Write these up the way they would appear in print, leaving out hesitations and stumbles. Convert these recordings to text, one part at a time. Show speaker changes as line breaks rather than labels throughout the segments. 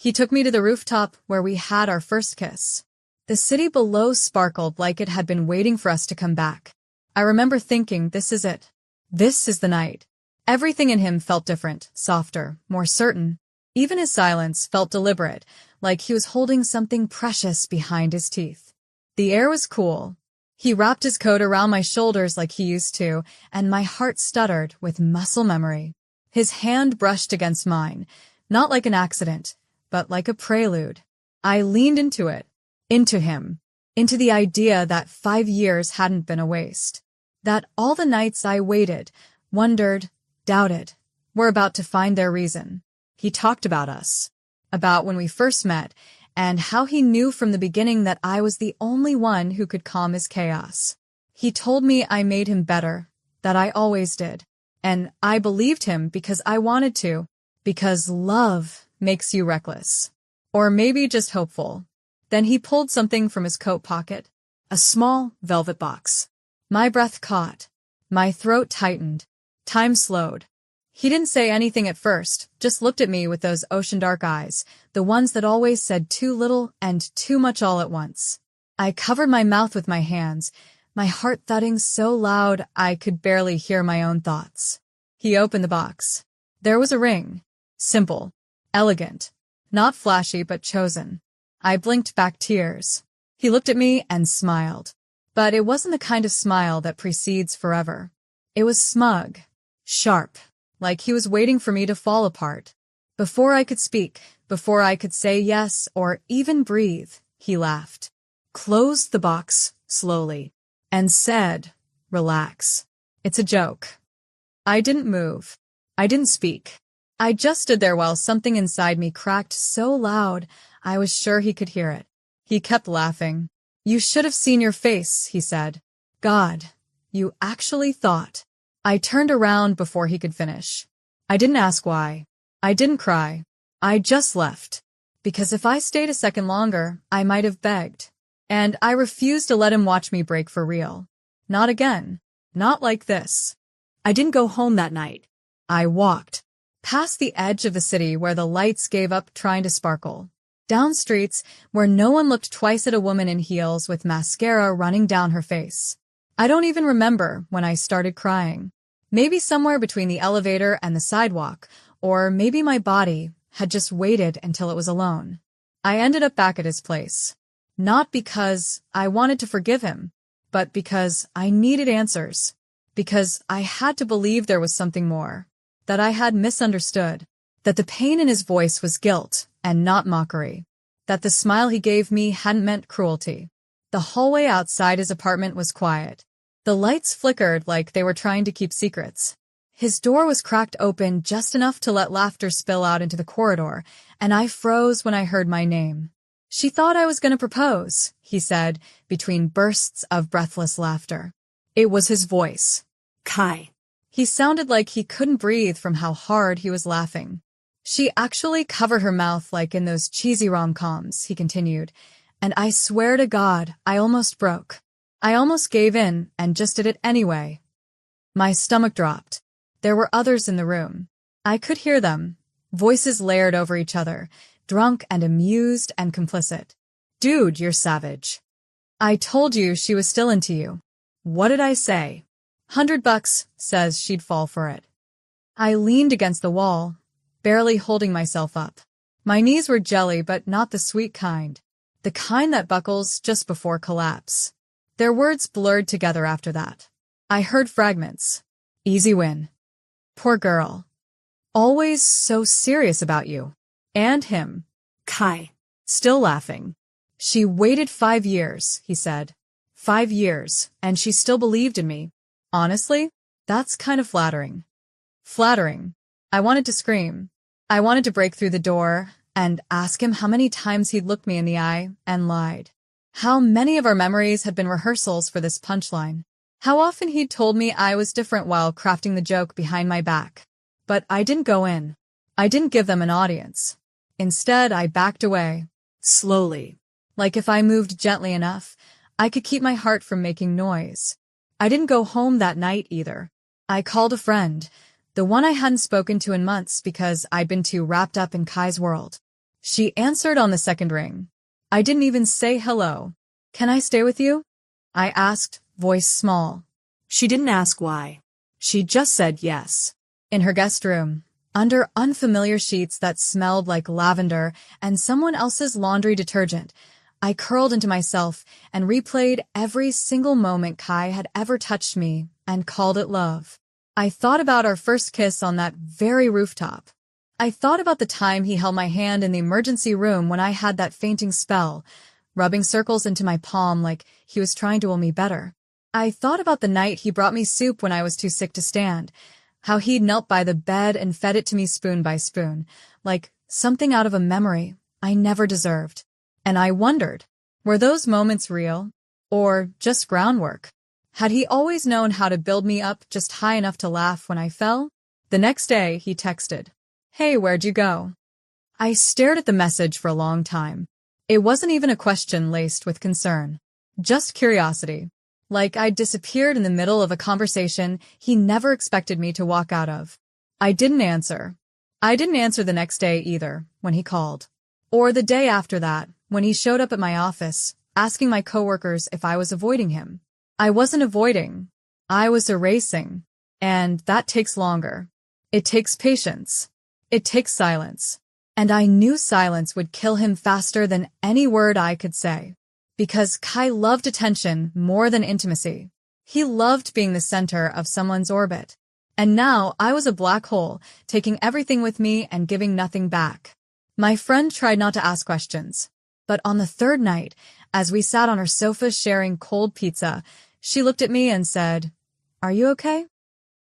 He took me to the rooftop where we had our first kiss. The city below sparkled like it had been waiting for us to come back. I remember thinking, this is it. This is the night. Everything in him felt different, softer, more certain. Even his silence felt deliberate, like he was holding something precious behind his teeth. The air was cool. He wrapped his coat around my shoulders like he used to, and my heart stuttered with muscle memory. His hand brushed against mine, not like an accident, but like a prelude. I leaned into it, into him, into the idea that 5 years hadn't been a waste. That all the nights I waited, wondered, doubted, were about to find their reason. He talked about us, about when we first met, and how he knew from the beginning that I was the only one who could calm his chaos. He told me I made him better, that I always did. And I believed him because I wanted to, because love makes you reckless. Or maybe just hopeful. Then he pulled something from his coat pocket, a small velvet box. My breath caught. My throat tightened. Time slowed. He didn't say anything at first, just looked at me with those ocean-dark eyes, the ones that always said too little and too much all at once. I covered my mouth with my hands, my heart thudding so loud I could barely hear my own thoughts. He opened the box. There was a ring. Simple. Elegant. Not flashy, but chosen. I blinked back tears. He looked at me and smiled. But it wasn't the kind of smile that precedes forever. It was smug. Sharp. Like he was waiting for me to fall apart. Before I could speak, before I could say yes or even breathe, he laughed, closed the box slowly, and said, "Relax. It's a joke." I didn't move. I didn't speak. I just stood there while something inside me cracked so loud I was sure he could hear it. He kept laughing. "You should have seen your face," he said. "God, you actually thought." I turned around before he could finish. I didn't ask why. I didn't cry. I just left. Because if I stayed a second longer, I might have begged. And I refused to let him watch me break for real. Not again. Not like this. I didn't go home that night. I walked. Past the edge of the city where the lights gave up trying to sparkle. Down streets where no one looked twice at a woman in heels with mascara running down her face. I don't even remember when I started crying. Maybe somewhere between the elevator and the sidewalk, or maybe my body had just waited until it was alone. I ended up back at his place. Not because I wanted to forgive him, but because I needed answers. Because I had to believe there was something more. That I had misunderstood. That the pain in his voice was guilt and not mockery. That the smile he gave me hadn't meant cruelty. The hallway outside his apartment was quiet. The lights flickered like they were trying to keep secrets. His door was cracked open just enough to let laughter spill out into the corridor, and I froze when I heard my name. "She thought I was going to propose," he said, between bursts of breathless laughter. It was his voice. Kai. He sounded like he couldn't breathe from how hard he was laughing. "She actually covered her mouth like in those cheesy rom-coms," he continued, "and I swear to God, I almost broke. I almost gave in and just did it anyway." My stomach dropped. There were others in the room. I could hear them, voices layered over each other, drunk and amused and complicit. "Dude, you're savage. I told you she was still into you. What did I say? $100 says she'd fall for it." I leaned against the wall, barely holding myself up. My knees were jelly, but not the sweet kind. The kind that buckles just before collapse. Their words blurred together after that. I heard fragments. "Easy win. Poor girl. Always so serious about you." And him. Kai. Still laughing. "She waited 5 years," he said. 5 years, and she still believed in me. Honestly, that's kind of flattering. Flattering. I wanted to scream. I wanted to break through the door and ask him how many times he'd looked me in the eye and lied. How many of our memories had been rehearsals for this punchline. How often he'd told me I was different while crafting the joke behind my back. But I didn't go in. I didn't give them an audience. Instead, I backed away. Slowly. Like if I moved gently enough, I could keep my heart from making noise. I didn't go home that night either. I called a friend, the one I hadn't spoken to in months because I'd been too wrapped up in Kai's world. She answered on the second ring. I didn't even say hello. Can I stay with you? I asked, voice small.
She didn't ask why.
She just said yes. In her guest room, under unfamiliar sheets that smelled like lavender and someone else's laundry detergent, I curled into myself and replayed every single moment Kai had ever touched me and called it love. I thought about our first kiss on that very rooftop. I thought about the time he held my hand in the emergency room when I had that fainting spell, rubbing circles into my palm like he was trying to will me better. I thought about the night he brought me soup when I was too sick to stand, how he'd knelt by the bed and fed it to me spoon by spoon, like something out of a memory I never deserved. And I wondered, were those moments real? Or just groundwork? Had he always known how to build me up just high enough to laugh when I fell? The next day, he texted, Hey, where'd you go? I stared at the message for a long time. It wasn't even a question laced with concern. Just curiosity. Like I'd disappeared in the middle of a conversation he never expected me to walk out of. I didn't answer. I didn't answer the next day either, when he called. Or the day after that, when he showed up at my office, asking my coworkers if I was avoiding him. I wasn't avoiding. I was erasing. And that takes longer. It takes patience. It takes silence. And I knew silence would kill him faster than any word I could say. Because Kai loved attention more than intimacy. He loved being the center of someone's orbit. And now I was a black hole, taking everything with me and giving nothing back. My friend tried not to ask questions. But on the third night, as we sat on her sofa sharing cold pizza, she looked at me and said, Are you okay?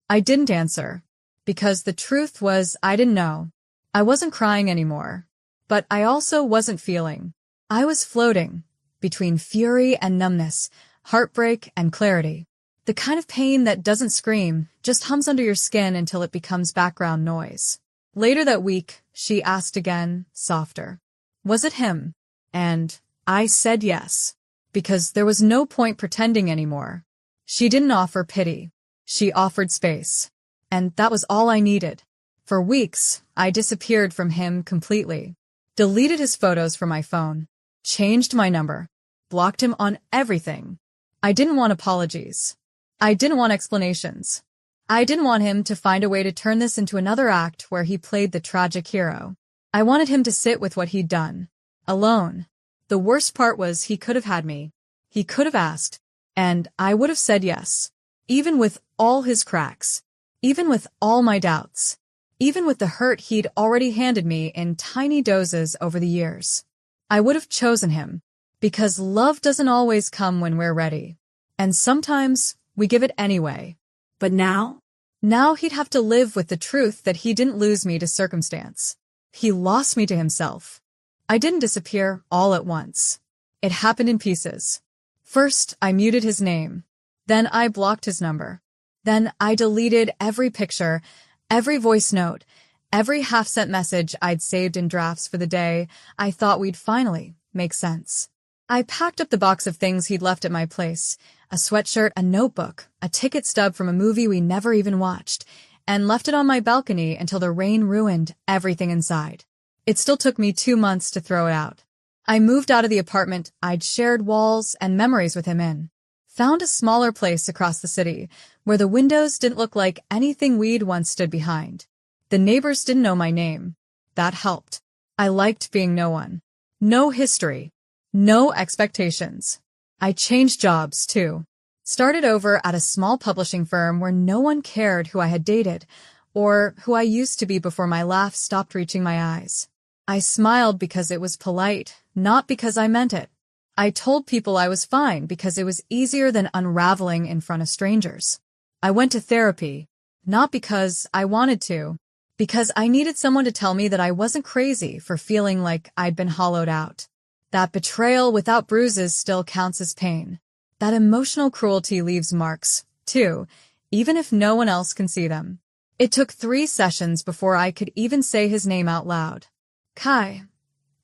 I didn't answer. Because the truth was I didn't know. I wasn't crying anymore. But I also wasn't feeling. I was floating. Between fury and numbness, heartbreak and clarity. The kind of pain that doesn't scream, just hums under your skin until it becomes background noise. Later that week, she asked again, softer. Was it him? And I said yes. Because there was no point pretending anymore. She didn't offer pity. She offered space. And that was all I needed. For weeks, I disappeared from him completely. Deleted his photos from my phone. Changed my number. Blocked him on everything. I didn't want apologies. I didn't want explanations. I didn't want him to find a way to turn this into another act where he played the tragic hero. I wanted him to sit with what he'd done. Alone. The worst part was he could have had me. He could have asked. And I would have said yes. Even with all his cracks. Even with all my doubts. Even with the hurt he'd already handed me in tiny doses over the years. I would have chosen him. Because love doesn't always come when we're ready. And sometimes we give it anyway.
But now?
Now he'd have to live with the truth that he didn't lose me to circumstance. He lost me to himself. I didn't disappear all at once. It happened in pieces. First, I muted his name. Then I blocked his number. Then I deleted every picture, every voice note, every half-sent message I'd saved in drafts for the day I thought we'd finally make sense. I packed up the box of things he'd left at my place, a sweatshirt, a notebook, a ticket stub from a movie we never even watched, and left it on my balcony until the rain ruined everything inside. It still took me 2 months to throw it out. I moved out of the apartment I'd shared walls and memories with him in. Found a smaller place across the city, where the windows didn't look like anything we'd once stood behind. The neighbors didn't know my name. That helped. I liked being no one. No history. No expectations. I changed jobs, too. Started over at a small publishing firm where no one cared who I had dated, or who I used to be before my laugh stopped reaching my eyes. I smiled because it was polite, not because I meant it. I told people I was fine because it was easier than unraveling in front of strangers. I went to therapy, not because I wanted to, because I needed someone to tell me that I wasn't crazy for feeling like I'd been hollowed out. That betrayal without bruises still counts as pain. That emotional cruelty leaves marks, too, even if no one else can see them. It took 3 sessions before I could even say his name out loud. Kai,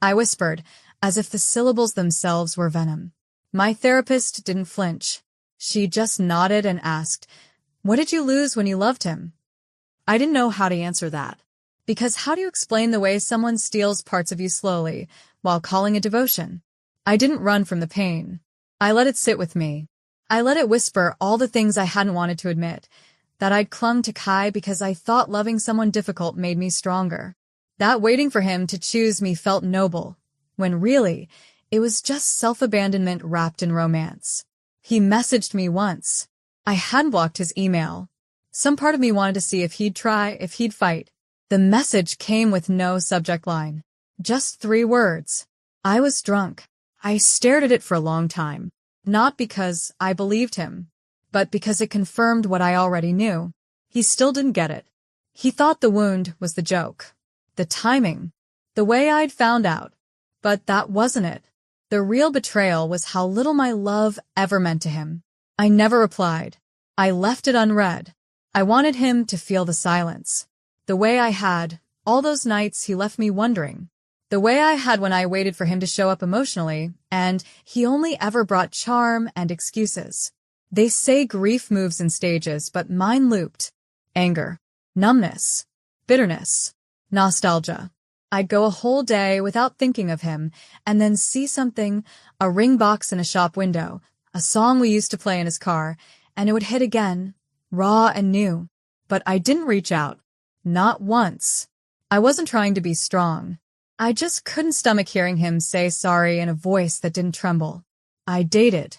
I whispered, as if the syllables themselves were venom. My therapist didn't flinch. She just nodded and asked, What did you lose when you loved him? I didn't know how to answer that. Because how do you explain the way someone steals parts of you slowly, while calling it devotion? I didn't run from the pain. I let it sit with me. I let it whisper all the things I hadn't wanted to admit, that I'd clung to Kai because I thought loving someone difficult made me stronger. That waiting for him to choose me felt noble, when really, it was just self-abandonment wrapped in romance. He messaged me once. I hadn't blocked his email. Some part of me wanted to see if he'd try, if he'd fight. The message came with no subject line. Just 3 words. I was drunk. I stared at it for a long time. Not because I believed him, but because it confirmed what I already knew. He still didn't get it. He thought the wound was the joke. The timing. The way I'd found out. But that wasn't it. The real betrayal was how little my love ever meant to him. I never replied. I left it unread. I wanted him to feel the silence. The way I had, all those nights he left me wondering. The way I had when I waited for him to show up emotionally, and he only ever brought charm and excuses. They say grief moves in stages, but mine looped. Anger, numbness, bitterness, nostalgia. I'd go a whole day without thinking of him, and then see something, a ring box in a shop window, a song we used to play in his car, and it would hit again, raw and new. But I didn't reach out. Not once. I wasn't trying to be strong. I just couldn't stomach hearing him say sorry in a voice that didn't tremble. I dated.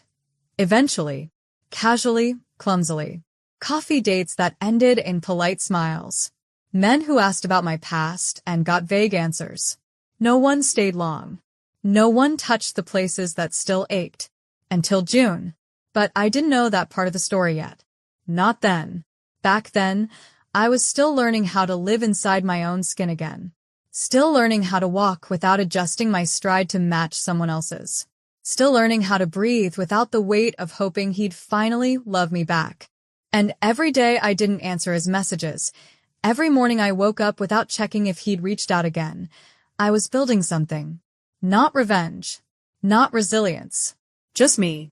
Eventually. Casually, clumsily. Coffee dates that ended in polite smiles. Men who asked about my past and got vague answers. No one stayed long. No one touched the places that still ached. Until June. But I didn't know that part of the story yet. Not then. Back then, I was still learning how to live inside my own skin again. Still learning how to walk without adjusting my stride to match someone else's. Still learning how to breathe without the weight of hoping he'd finally love me back. And every day I didn't answer his messages. Every morning I woke up without checking if he'd reached out again. I was building something. Not revenge. Not resilience. Just me.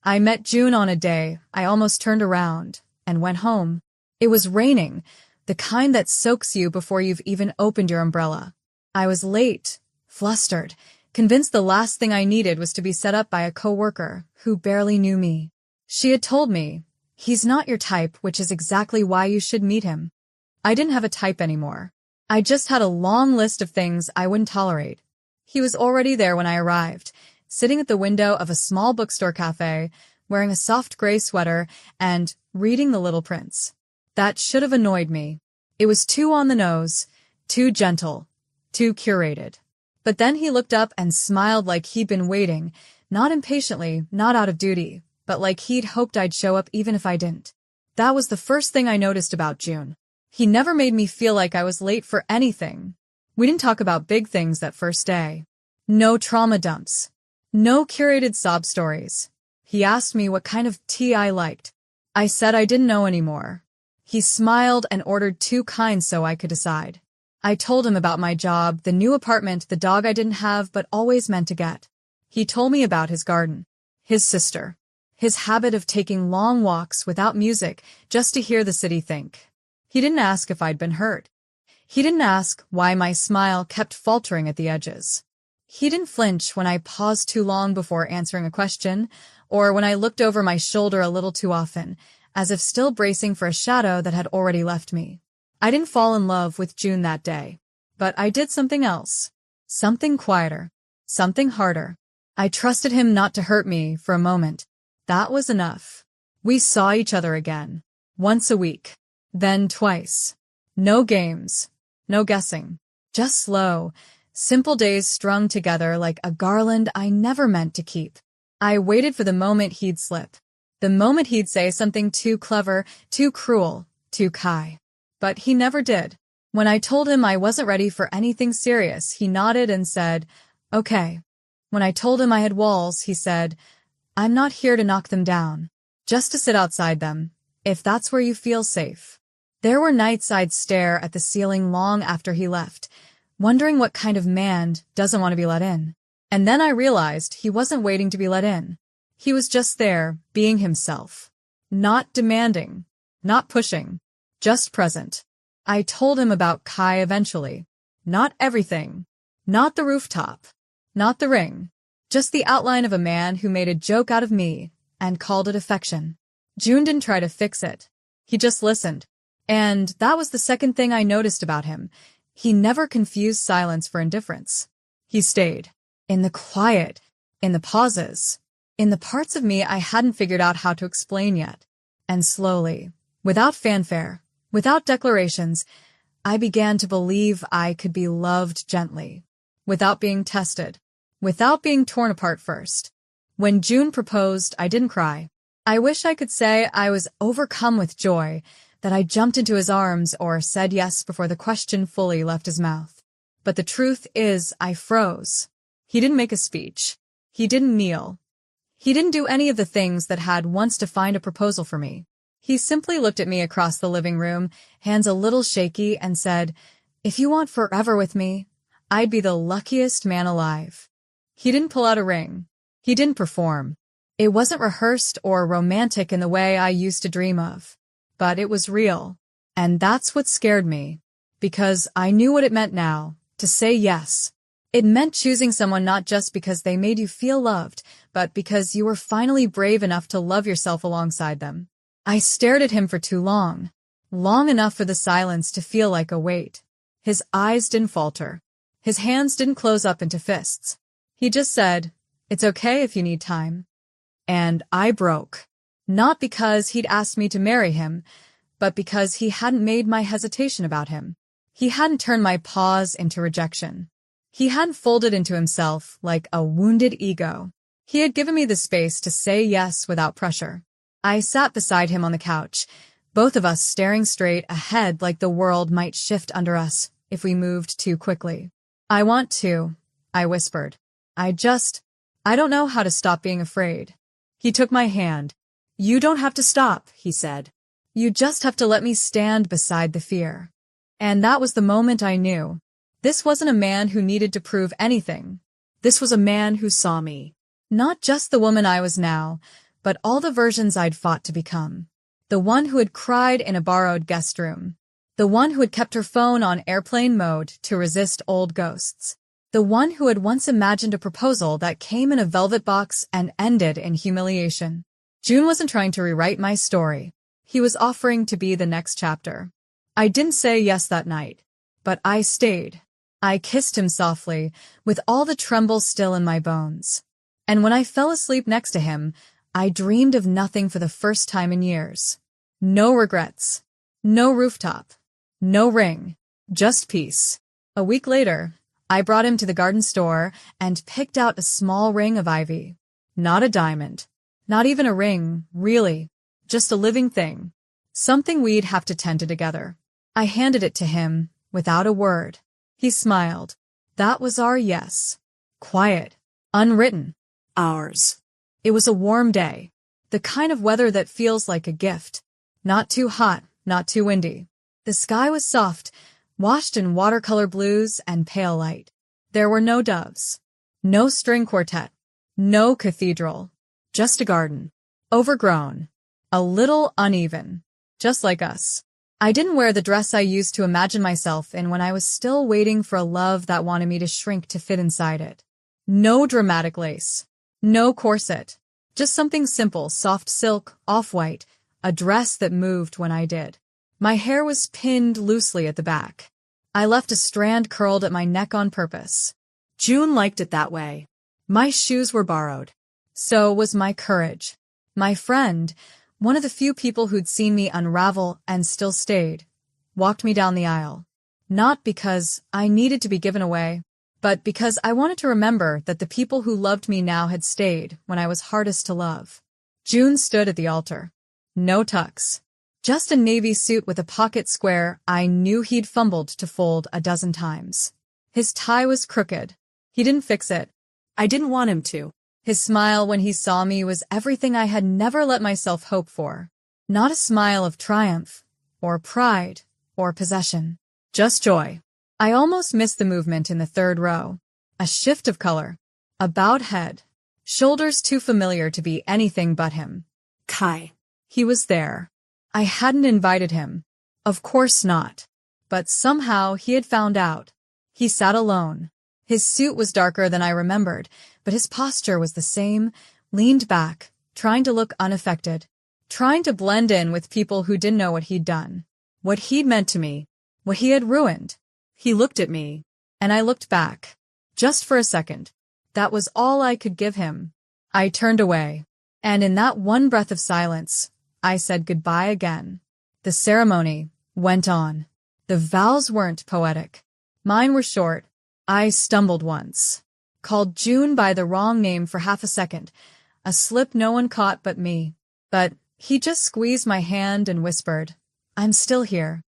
I met June on a day I almost turned around and went home. It was raining, the kind that soaks you before you've even opened your umbrella. I was late, flustered, convinced the last thing I needed was to be set up by a coworker who barely knew me. She had told me, "He's not your type, which is exactly why you should meet him." I didn't have a type anymore. I just had a long list of things I wouldn't tolerate. He was already there when I arrived, sitting at the window of a small bookstore cafe, wearing a soft gray sweater and reading The Little Prince. That should have annoyed me. It was too on the nose, too gentle, too curated. But then he looked up and smiled like he'd been waiting, not impatiently, not out of duty, but like he'd hoped I'd show up even if I didn't. That was the first thing I noticed about June. He never made me feel like I was late for anything. We didn't talk about big things that first day. No trauma dumps. No curated sob stories. He asked me what kind of tea I liked. I said I didn't know anymore. He smiled and ordered 2 kinds so I could decide. I told him about my job, the new apartment, the dog I didn't have but always meant to get. He told me about his garden, his sister, his habit of taking long walks without music just to hear the city think. He didn't ask if I'd been hurt. He didn't ask why my smile kept faltering at the edges. He didn't flinch when I paused too long before answering a question, or when I looked over my shoulder a little too often, as if still bracing for a shadow that had already left me. I didn't fall in love with June that day, but I did something else. Something quieter. Something harder. I trusted him not to hurt me for a moment. That was enough. We saw each other again. Once a week. Then twice. No games. No guessing. Just slow, simple days strung together like a garland I never meant to keep. I waited for the moment he'd slip. The moment he'd say something too clever, too cruel, too Kai. But he never did. When I told him I wasn't ready for anything serious, he nodded and said, "Okay." When I told him I had walls, he said, "I'm not here to knock them down. Just to sit outside them, if that's where you feel safe." There were nights I'd stare at the ceiling long after he left, wondering what kind of man doesn't want to be let in. And then I realized he wasn't waiting to be let in. He was just there, being himself. Not demanding. Not pushing. Just present. I told him about Kai eventually. Not everything. Not the rooftop. Not the ring. Just the outline of a man who made a joke out of me and called it affection. June didn't try to fix it. He just listened. And that was the second thing I noticed about him. He never confused silence for indifference. He stayed. In the quiet. In the pauses. In the parts of me I hadn't figured out how to explain yet. And slowly, without fanfare, without declarations, I began to believe I could be loved gently, without being tested, without being torn apart first. When June proposed, I didn't cry. I wish I could say I was overcome with joy, that I jumped into his arms or said yes before the question fully left his mouth. But the truth is, I froze. He didn't make a speech. He didn't kneel. He didn't do any of the things that had once defined a proposal for me. He simply looked at me across the living room, hands a little shaky, and said, "If you want forever with me, I'd be the luckiest man alive." He didn't pull out a ring. He didn't perform. It wasn't rehearsed or romantic in the way I used to dream of. But it was real. And that's what scared me. Because I knew what it meant now, to say yes. It meant choosing someone not just because they made you feel loved, but because you were finally brave enough to love yourself alongside them. I stared at him for too long. Long enough for the silence to feel like a weight. His eyes didn't falter. His hands didn't close up into fists. He just said, "It's okay if you need time." And I broke. Not because he'd asked me to marry him, but because he hadn't made my hesitation about him. He hadn't turned my pause into rejection. He hadn't folded into himself like a wounded ego. He had given me the space to say yes without pressure. I sat beside him on the couch, both of us staring straight ahead like the world might shift under us if we moved too quickly. "I want to," I whispered. I don't know how to stop being afraid." He took my hand. "You don't have to stop," he said. "You just have to let me stand beside the fear." And that was the moment I knew. This wasn't a man who needed to prove anything. This was a man who saw me. Not just the woman I was now, but all the versions I'd fought to become. The one who had cried in a borrowed guest room. The one who had kept her phone on airplane mode to resist old ghosts. The one who had once imagined a proposal that came in a velvet box and ended in humiliation. June wasn't trying to rewrite my story. He was offering to be the next chapter. I didn't say yes that night, but I stayed. I kissed him softly, with all the tremble still in my bones. And when I fell asleep next to him, I dreamed of nothing for the first time in years. No regrets. No rooftop. No ring. Just peace. A week later, I brought him to the garden store and picked out a small ring of ivy. Not a diamond. Not even a ring, really. Just a living thing. Something we'd have to tend to together. I handed it to him, without a word. He smiled. That was our yes. Quiet. Unwritten. Ours. It was a warm day. The kind of weather that feels like a gift. Not too hot, not too windy. The sky was soft, washed in watercolor blues and pale light. There were no doves. No string quartet. No cathedral. Just a garden. Overgrown. A little uneven. Just like us. I didn't wear the dress I used to imagine myself in when I was still waiting for a love that wanted me to shrink to fit inside it. No dramatic lace. No corset. Just something simple, soft silk, off-white, a dress that moved when I did. My hair was pinned loosely at the back. I left a strand curled at my neck on purpose. June liked it that way. My shoes were borrowed. So was my courage. My friend, one of the few people who'd seen me unravel and still stayed, walked me down the aisle. Not because I needed to be given away, but because I wanted to remember that the people who loved me now had stayed when I was hardest to love. June stood at the altar. No tux. Just a navy suit with a pocket square I knew he'd fumbled to fold a dozen times. His tie was crooked. He didn't fix it. I didn't want him to. His smile when he saw me was everything I had never let myself hope for. Not a smile of triumph, or pride, or possession. Just joy. I almost missed the movement in the third row. A shift of color. A bowed head. Shoulders too familiar to be anything but him. Kai. He was there. I hadn't invited him. Of course not. but somehow he had found out. He sat alone. His suit was darker than I remembered, but his posture was the same, leaned back, trying to look unaffected, trying to blend in with people who didn't know what he'd done, what he'd meant to me, what he had ruined.
He looked at me.
And I looked back. Just for a second. That was all I could give him. I turned away. And in that one breath of silence, I said goodbye again. The ceremony went on. The vows weren't poetic. Mine were short. I stumbled once. Called June by the wrong name for half a second. A slip no one caught but me. But he just squeezed my hand and whispered, "I'm still here."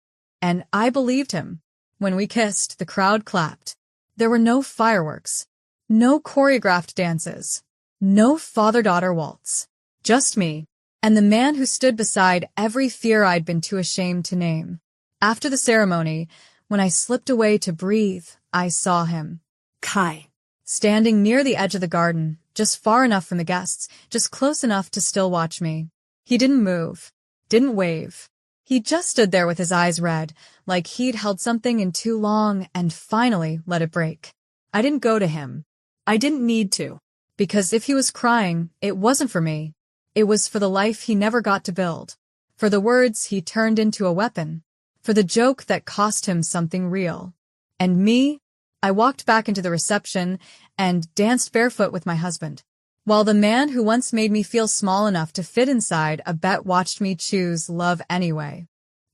And I believed him. When we kissed, the crowd clapped. There were no fireworks, no choreographed dances, no father-daughter waltz. Just me, and the man who stood beside every fear I'd been too ashamed to name. After the ceremony, when I slipped away to breathe, I saw him.
Kai.
Standing near the edge of the garden, just far enough from the guests, just close enough to still watch me. He didn't move, didn't wave. He just stood there with his eyes red, like he'd held something in too long and finally let it break. I didn't go to him.
I didn't need to.
Because if he was crying, it wasn't for me. It was for the life he never got to build. For the words he turned into a weapon. For the joke that cost him something real. And me? I walked back into the reception and danced barefoot with my husband. While the man who once made me feel small enough to fit inside a bet watched me choose love anyway.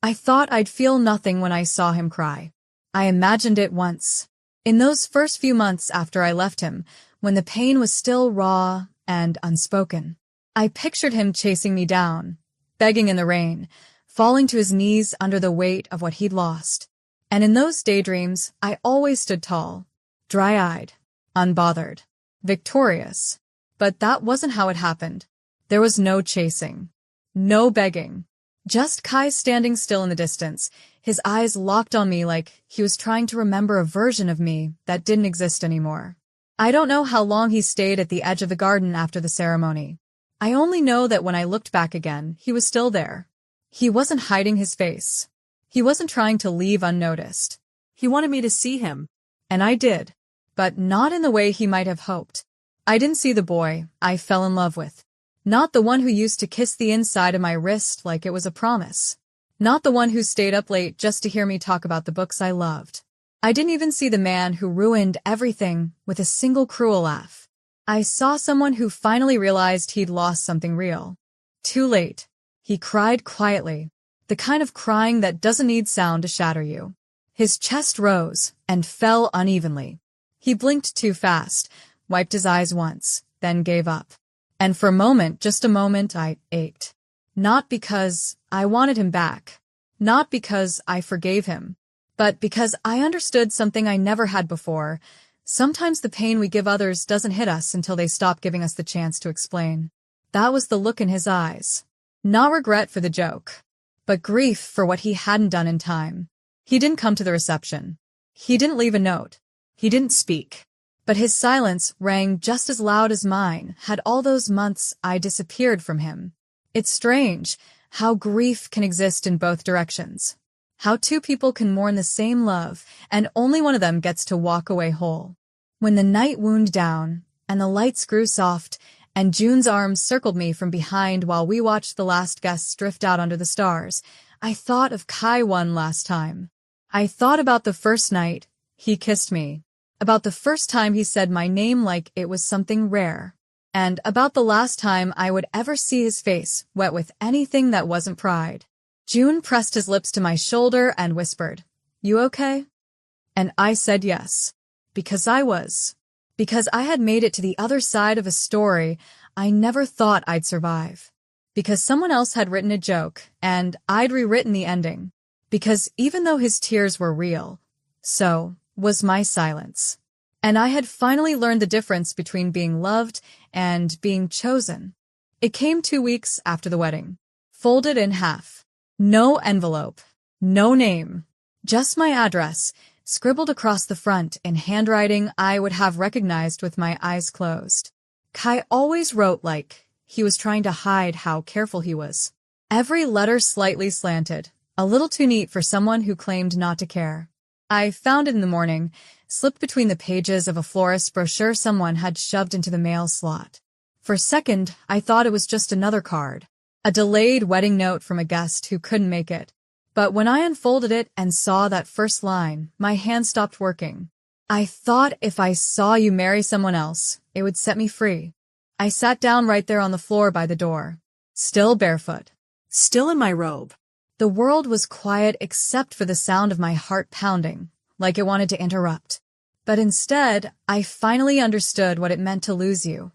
I thought I'd feel nothing when I saw him cry. I imagined it once. In those first few months after I left him, when the pain was still raw and unspoken. I pictured him chasing me down, begging in the rain, falling to his knees under the weight of what he'd lost. And in those daydreams, I always stood tall, dry-eyed, unbothered, victorious. But that wasn't how it happened. There was no chasing. No begging. Just Kai standing still in the distance, his eyes locked on me like he was trying to remember a version of me that didn't exist anymore. I don't know how long he stayed at the edge of the garden after the ceremony. I only know that when I looked back again, he was still there. He wasn't hiding his face. He wasn't trying to leave unnoticed.
He wanted me to see him.
And I did. But not in the way he might have hoped. I didn't see the boy I fell in love with. Not the one who used to kiss the inside of my wrist like it was a promise. Not the one who stayed up late just to hear me talk about the books I loved. I didn't even see the man who ruined everything with a single cruel laugh. I saw someone who finally realized he'd lost something real. Too late. He cried quietly. The kind of crying that doesn't need sound to shatter you. His chest rose and fell unevenly. He blinked too fast, wiped his eyes once, then gave up. And for a moment, just a moment, I ached. Not because I wanted him back. Not because I forgave him. But because I understood something I never had before. Sometimes the pain we give others doesn't hit us until they stop giving us the chance to explain. That was the look in his eyes. Not regret for the joke, but grief for what he hadn't done in time. He didn't come to the reception. He didn't leave a note. He didn't speak. But his silence rang just as loud as mine had all those months I disappeared from him. It's strange how grief can exist in both directions. How two people can mourn the same love and only one of them gets to walk away whole. When the night wound down and the lights grew soft and June's arms circled me from behind while we watched the last guests drift out under the stars, I thought of Kai one last time. I thought about the first night he kissed me. About the first time he said my name like it was something rare. And about the last time I would ever see his face wet with anything that wasn't pride. June pressed his lips to my shoulder and whispered, "You okay?" And I said yes. Because I was. Because I had made it to the other side of a story I never thought I'd survive. Because someone else had written a joke and I'd rewritten the ending. Because even though his tears were real, so was my silence. And I had finally learned the difference between being loved and being chosen. It came 2 weeks after the wedding. Folded in half. No envelope. No name. Just my address, scribbled across the front in handwriting I would have recognized with my eyes closed. Kai always wrote like he was trying to hide how careful he was. Every letter slightly slanted, A little too neat for someone who claimed not to care. I found it in the morning, slipped between the pages of a florist's brochure someone had shoved into the mail slot. For a second, I thought it was just another card. A delayed wedding note from a guest who couldn't make it. But when I unfolded it and saw that first line, my hand stopped working. I thought if I saw you marry someone else, it would set me free. I sat down right there on the floor by the door, still barefoot,
Still in my robe.
the world was quiet except for the sound of my heart pounding, like it wanted to interrupt. But instead, I finally understood what it meant to lose you.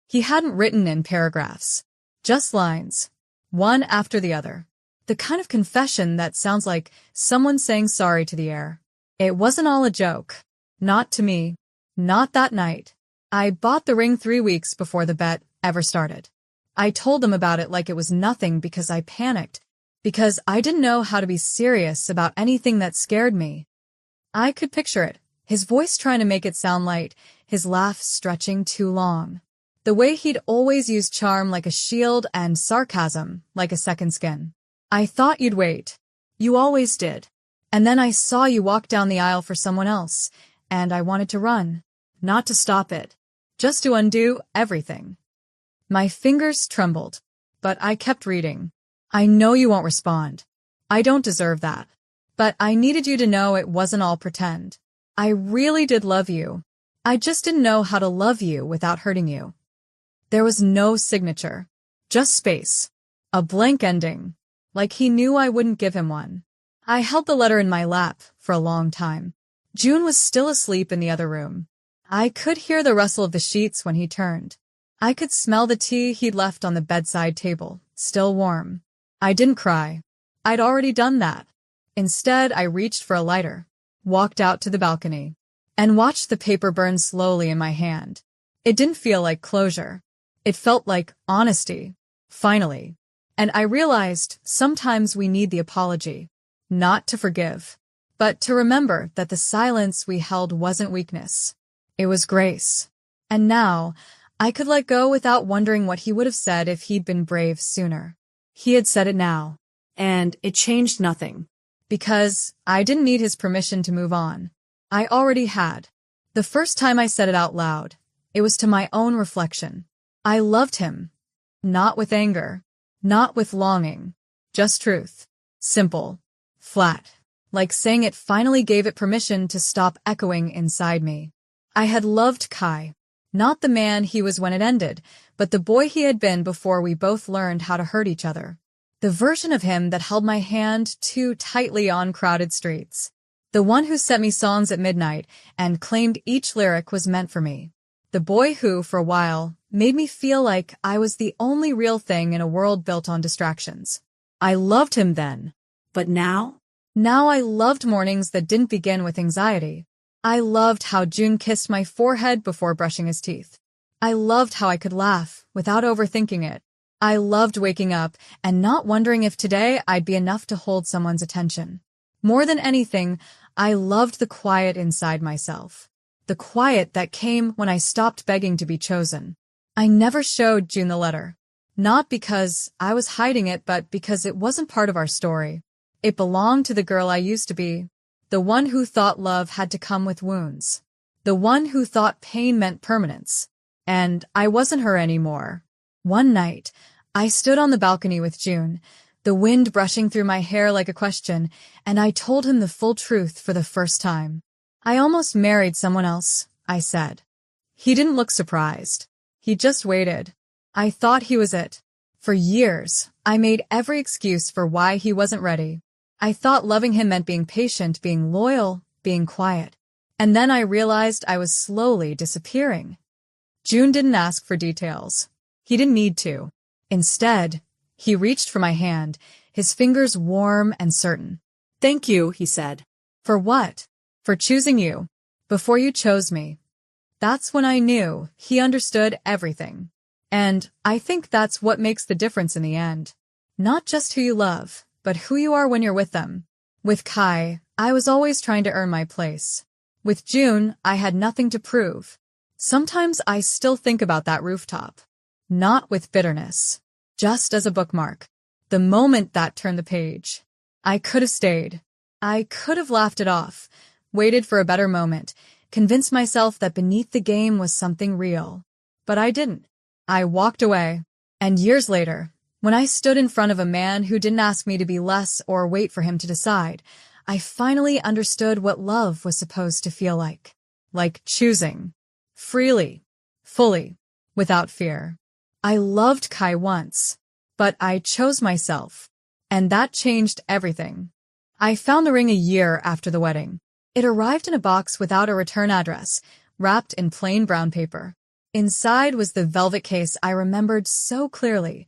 He hadn't written in paragraphs, just lines, one after the other. The kind of confession that sounds like someone saying sorry to the air. It wasn't all a joke. Not to me. Not that night. I bought the ring 3 weeks before the bet ever started. I told him about it like it was nothing because I panicked, because I didn't know how to be serious about anything that scared me. I could picture it, his voice trying to make it sound light, his laugh stretching too long. The way he'd always used charm like a shield and sarcasm like a second skin. I thought you'd wait. You always did. And then I saw you walk down the aisle for someone else, and I wanted to run. Not to stop it. Just to undo everything. My fingers trembled, but I kept reading. I know you won't respond. I don't deserve that. But I needed you to know it wasn't all pretend. I really did love you. I just didn't know how to love you without hurting you. There was no signature. Just space. A blank ending. Like he knew I wouldn't give him one. I held the letter in my lap for a long time. June was still asleep in the other room. I could hear the rustle of the sheets when he turned. I could smell the tea he'd left on the bedside table, still warm. I didn't cry. I'd already done that. Instead, I reached for a lighter, walked out to the balcony, and watched the paper burn slowly in my hand. It didn't feel like closure. It felt like honesty. Finally. And I realized sometimes we need the apology. Not to forgive, but to remember that the silence we held wasn't weakness. It was grace. And now, I could let go without wondering what he would have said if he'd been brave sooner. He had said it now.
And it changed nothing.
Because I didn't need his permission to move on. I already had. The first time I said it out loud, it was to my own reflection. I loved him. Not with anger. Not with longing. Just truth. Simple. Flat. Like saying it finally gave it permission to stop echoing inside me. I had loved Kai. Not the man he was when it ended, but the boy he had been before we both learned how to hurt each other. The version of him that held my hand too tightly on crowded streets. The one who sent me songs at midnight and claimed each lyric was meant for me. The boy who, for a while, made me feel like I was the only real thing in a world built on distractions. I loved him then.
But now?
Now I loved mornings that didn't begin with anxiety. I loved how June kissed my forehead before brushing his teeth. I loved how I could laugh without overthinking it. I loved waking up and not wondering if today I'd be enough to hold someone's attention. More than anything, I loved the quiet inside myself. The quiet that came when I stopped begging to be chosen. I never showed June the letter. Not because I was hiding it, but because it wasn't part of our story. It belonged to the girl I used to be. The one who thought love had to come with wounds. The one who thought pain meant permanence. And I wasn't her anymore. One night, I stood on the balcony with June, the wind brushing through my hair like a question, and I told him the full truth for the first time. I almost married someone else, I said. He didn't look surprised. He just waited. I thought he was it. For years, I made every excuse for why he wasn't ready. I thought loving him meant being patient, being loyal, being quiet. And then I realized I was slowly disappearing. June didn't ask for details. He didn't need to. Instead, he reached for my hand, his fingers warm and certain.
Thank you, he said.
For what? For choosing you. Before you chose me. That's when I knew he understood everything. And I think that's what makes the difference in the end. Not just who you love, but who you are when you're with them. With Kai, I was always trying to earn my place. With June, I had nothing to prove. Sometimes I still think about that rooftop. Not with bitterness. Just as a bookmark. The moment that turned the page. I could have stayed. I could have laughed it off, waited for a better moment, convinced myself that beneath the game was something real. But I didn't. I walked away. And years later, when I stood in front of a man who didn't ask me to be less or wait for him to decide, I finally understood what love was supposed to feel like. Like choosing. Freely. Fully. Without fear. I loved Kai once, but I chose myself. And that changed everything. I found the ring a year after the wedding. It arrived in a box without a return address, wrapped in plain brown paper. Inside was the velvet case I remembered so clearly,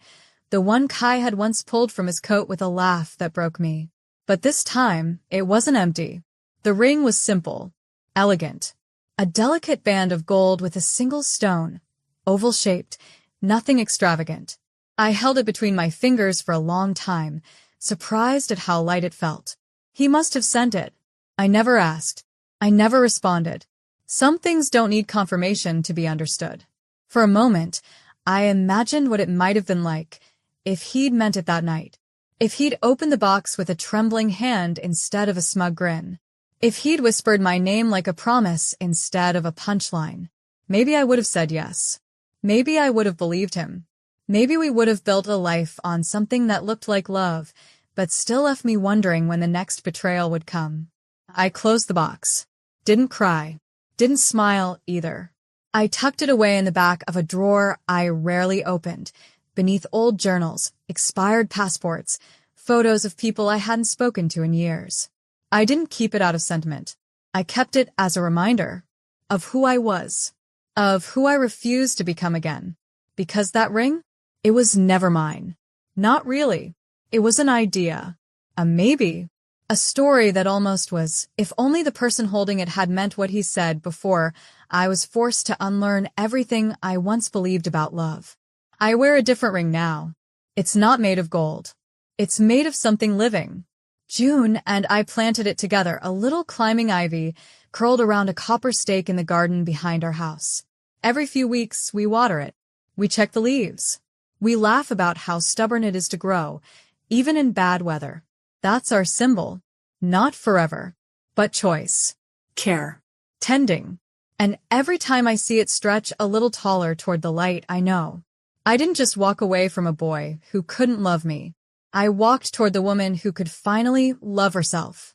the one Kai had once pulled from his coat with a laugh that broke me. But this time, it wasn't empty. The ring was simple, elegant. A delicate band of gold with a single stone, oval-shaped, nothing extravagant. I held it between my fingers for a long time, surprised at how light it felt. He must have sent it. I never asked. I never responded. Some things don't need confirmation to be understood. For a moment, I imagined what it might have been like if he'd meant it that night. If he'd opened the box with a trembling hand instead of a smug grin. If he'd whispered my name like a promise instead of a punchline. Maybe I would have said yes. Maybe I would have believed him. Maybe we would have built a life on something that looked like love, but still left me wondering when the next betrayal would come. I closed the box. Didn't cry. Didn't smile either. I tucked it away in the back of a drawer I rarely opened, beneath old journals, expired passports, photos of people I hadn't spoken to in years. I didn't keep it out of sentiment. I kept it as a reminder of who I was, of who I refused to become again. Because that ring? It was never mine. Not really. It was an idea. A maybe. A story that almost was, if only the person holding it had meant what he said before I was forced to unlearn everything I once believed about love. I wear a different ring now. It's not made of gold. It's made of something living. June and I planted it together, a little climbing ivy curled around a copper stake in the garden behind our house. Every few weeks, we water it. We check the leaves. We laugh about how stubborn it is to grow, even in bad weather. That's our symbol. Not forever, but choice.
Care.
Tending. And every time I see it stretch a little taller toward the light, I know. I didn't just walk away from a boy who couldn't love me. I walked toward the woman who could finally love herself.